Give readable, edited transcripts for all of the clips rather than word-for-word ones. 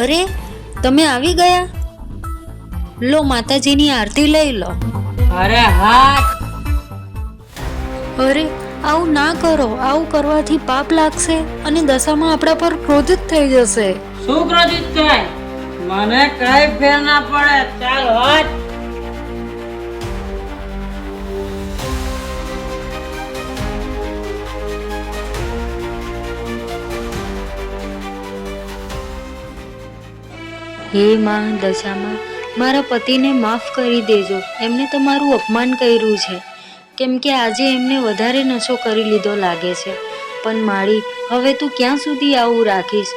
અરે, તમે આવી ગયા? લો, માતાજીની આરતી લઈ લો. અરે હા. અરે, આવું ના કરો. આવું કરવાથી પાપ લાગશે અને દશામાં આપણા પર ક્રોધિત થઈ જશે. શું ક્રોધિત થાય? મને કઈ ફેર ના પડે. ચાલ હટ. હે માં દશામાં, મારા પતિને માફ કરી દેજો. એમને તમારું અપમાન કર્યું છે, કેમ કે આજે એમને વધારે નશો કરી લીધો લાગે છે. પણ માળી, હવે તું ક્યાં સુધી આવું રાખીશ?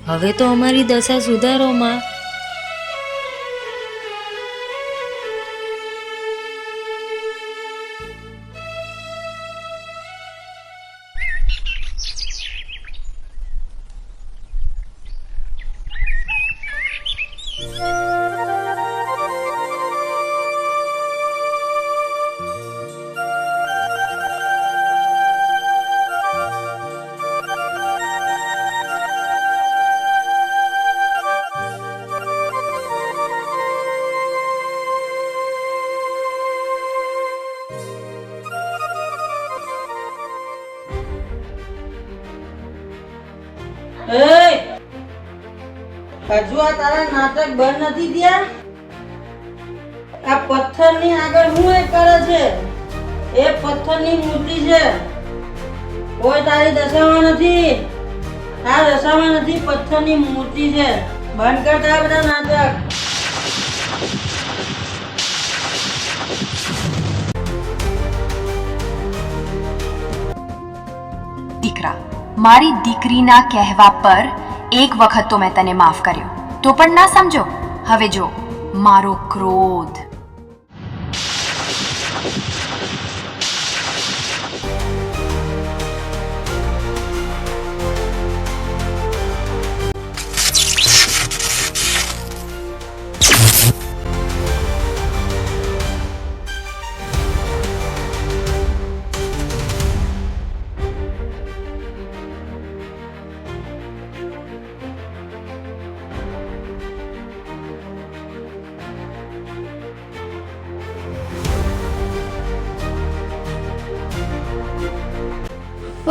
હવે તો અમારી દશા સુધારો માં. હજુ આ તારા નાટક બંધ નથી થયા? આ પથ્થરની આગળ શું એ કરે છે? એ પથ્થરની મૂર્તિ છે. કોઈ તારી દશામાં નથી. આ દશામાં નથી, પથ્થરની મૂર્તિ છે. બંધ કરતા બધા નાટક. દીકરા, મારી દીકરીના કહેવા પર એક વખત તો મેં તને માફ કર્યો, તો પણ ના સમજો. હવે જો મારો ક્રોધ.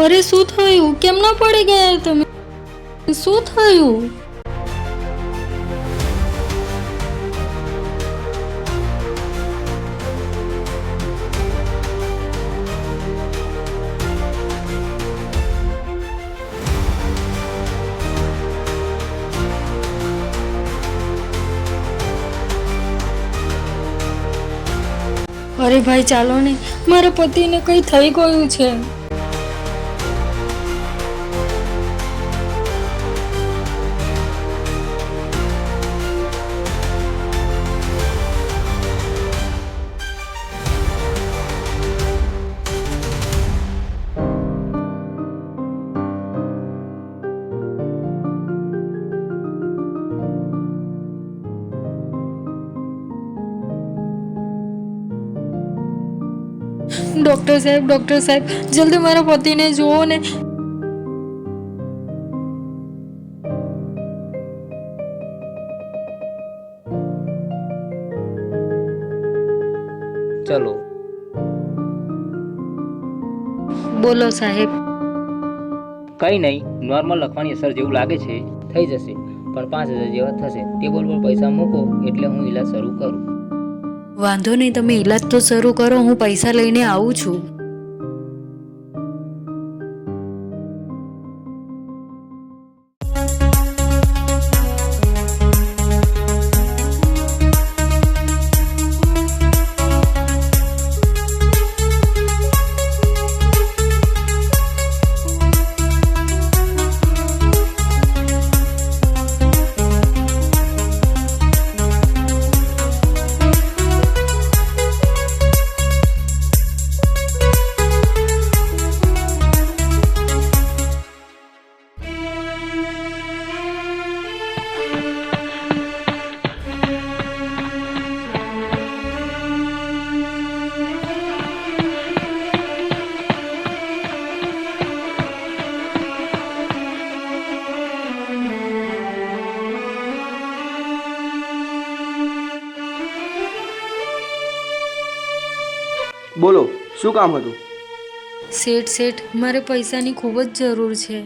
અરે, શું થયું? કેમ ના પડી ગયા તમે? શું થયું? અરે ભાઈ, ચાલો ને, મારા પતિને કંઈ થઈ ગયું છે. ડોક્ટર સાહેબ, જલ્દી મારા પતિને જુઓ ને. ચલો. બોલો સાહેબ. કંઈ નહીં, નોર્મલ લખવાની અસર જેવું લાગે છે, થઈ જશે. પણ 5,000 જેવા થશે. ટેબલ પર પૈસા મૂકો એટલે હું ઈલાજ શરૂ કરું. વાંધો નહીં, તમે ઈલાજ તો શરૂ કરો, હું પૈસા લઈને આવું છું. બોલો, શું કામ હતું? શેઠ મારે પૈસાની ખૂબ જ જરૂર છે.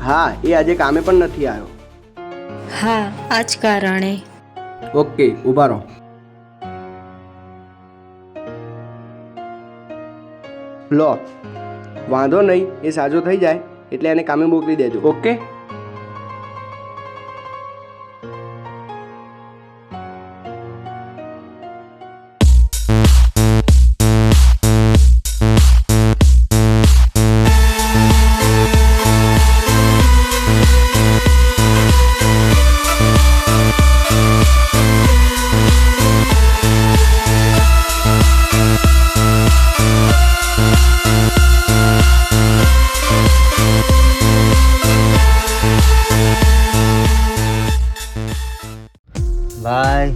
હા, એ આજે કામે પણ નથી આવ્યો. હા, આ જ કારણે. ઓકે, ઊભા રહો. લો, વાંધો નહીં, એ સાજો થઈ જાય એટલે એને કામે મોકલી દેજો. ઓકે. ભાઈ,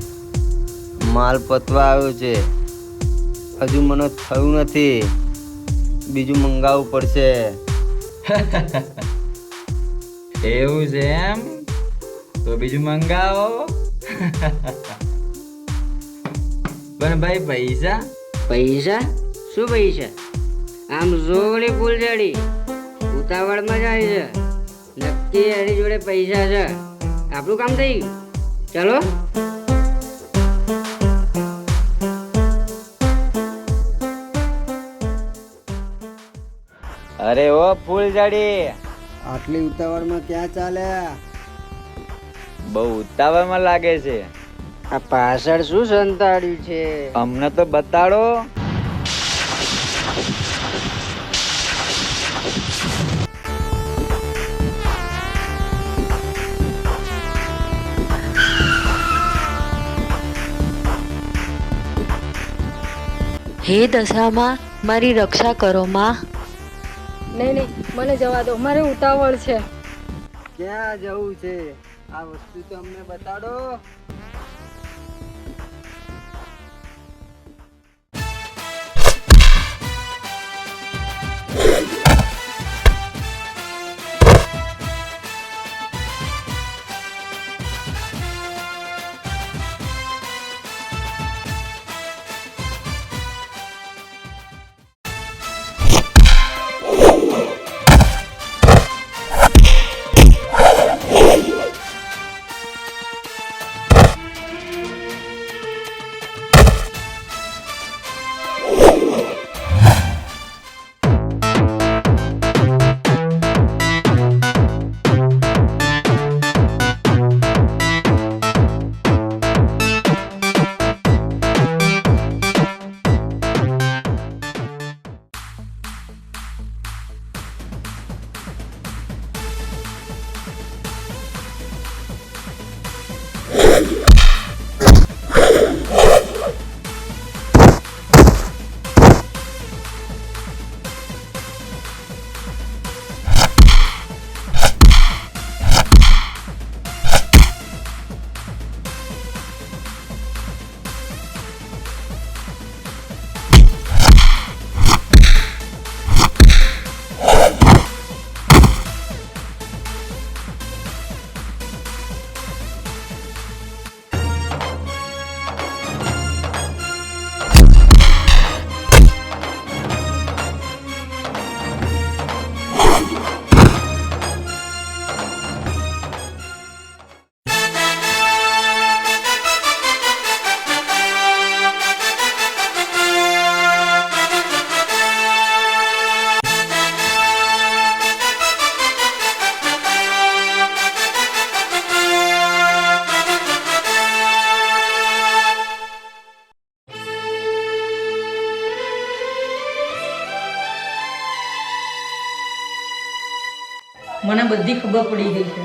માલ પતવા આવ્યો છે, હજુ મને થયું નથી, બીજું મંગાવવું પડશે. એવું છે એમ? તો બીજું મંગાવો. પણ ભાઈ પૈસા? પૈસા? શું પૈસા? આમ જોવડી ફૂલઝડી ઉતાવળમાં જાય છે. નક્કી એની જોડે પૈસા છે. આપણું કામ થઈ ગયું. ચાલો. અરે ઓ ફૂલઝડી, આટલી ઉતાવળમાં ક્યાં ચાલ્યા? બહુ ઉતાવળમાં લાગે છે. આ પાછળ શું સંતાડ્યું છે? અમને તો બતાડો. હે દશામાં, મારી રક્ષા કરો માં. નહીં, મને જવા દો, મારે ઉતાવળ છે. ક્યાં જવું છે? આ વસ્તુ તો અમને બતાડો. બધી ખબર પડી ગઈ છે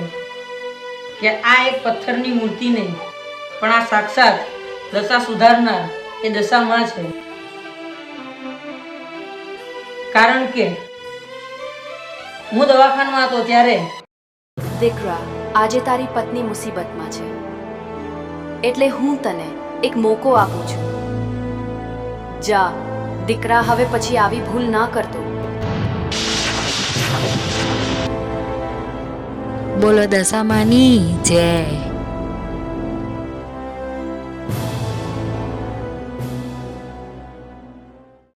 કે આ એક પથ્થરની મૂર્તિ નહીં, પણ આ સાક્ષાત દશા સુધારનાર એ દશામાં છે. કારણ કે હું દવાખાનામાં હતો ત્યારે દીકરા, આજે તારી પત્ની મુસીબતમાં છે, એટલે હું તને એક મોકો આપું છું. જા દીકરા, હવે પછી આવી ભૂલ ના કરતો. બોલો દશામાની જય.